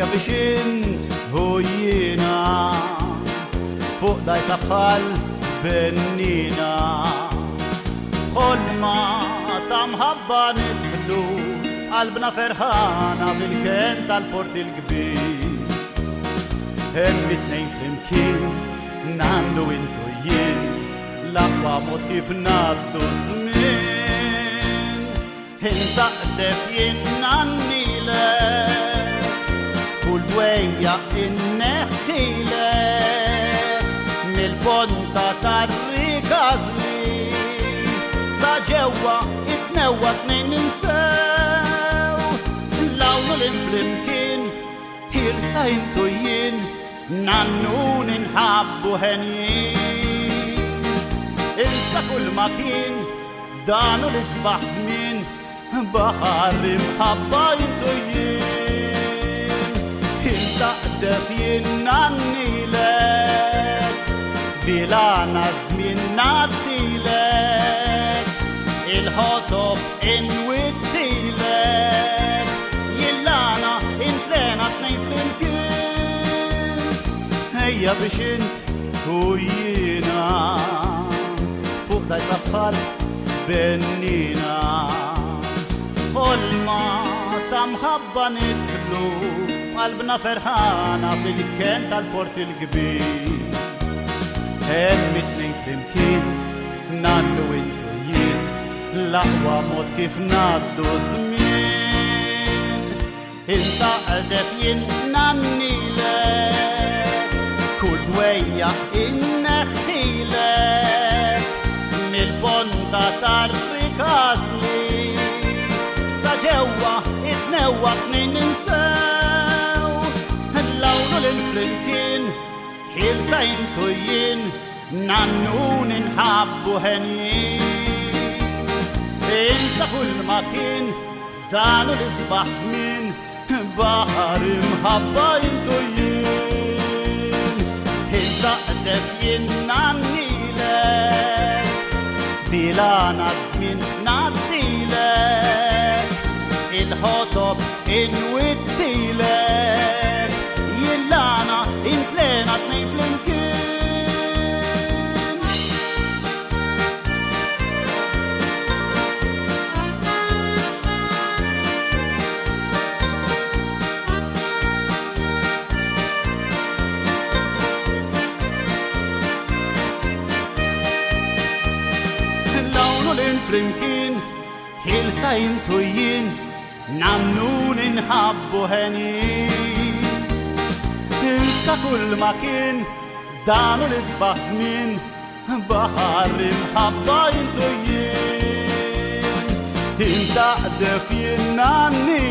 hija biex int u jiena fuq dajsa bħal bennina f'ħolma ta' mħabba nidħlu qalbna ferħana fil-kien tal-port il-kbir. Hemm it-tnejn flimkien nandu intu jien l-aqwa mod kif ngħaddu żmien. Intaqdef jien nannilek kull dwejja inneħħilek mill-ponta tar-rikazli sa ġewwa it-tnewwa tnejn ninsew l-awnu l-inflimkien ħilsa intu jien nannu ninħabbu ħenjin. Insa kull ma kien danu l-isbaħ żmien baħar imħabba intu jien. Intaqdef jien nannilek bilana żmien naddilek il-ħotob inwittilek jillana intlena tnejn flimkien. Ejja biex int u jiena fuq dajsa bħal bennina f'ħolma ta' mħabba nidħlu qalbna ferħana fil-kien tal-port il-kbir. Hemm it-tnejn flimkien nannu intu jien l-aqwa mod kif ngħaddu żmien. Intaqdef jien nannilek kull dwejja inneħħilek mill-ponta tar-rikazli sa ġewwa it-tnewwa tnejn ninsew l-awnu l-inflimkien ħilsa intu jien nannu ninħabbu ħenjin. Insa kull ma kien danu l-isbaħ żmien baħar imħabba intu jien. Intaqdef jien nannilek bilana żmien naddilek il-ħotob inwittilek jillana intlena tnejn flimkien. L-awnu l-inflimkien ħilsa intu jien nannu ninħabbu ħenjin. Insa kull ma kien danu l-isbaħ żmien baħar imħabba intu jien. Intaqdef jien nanni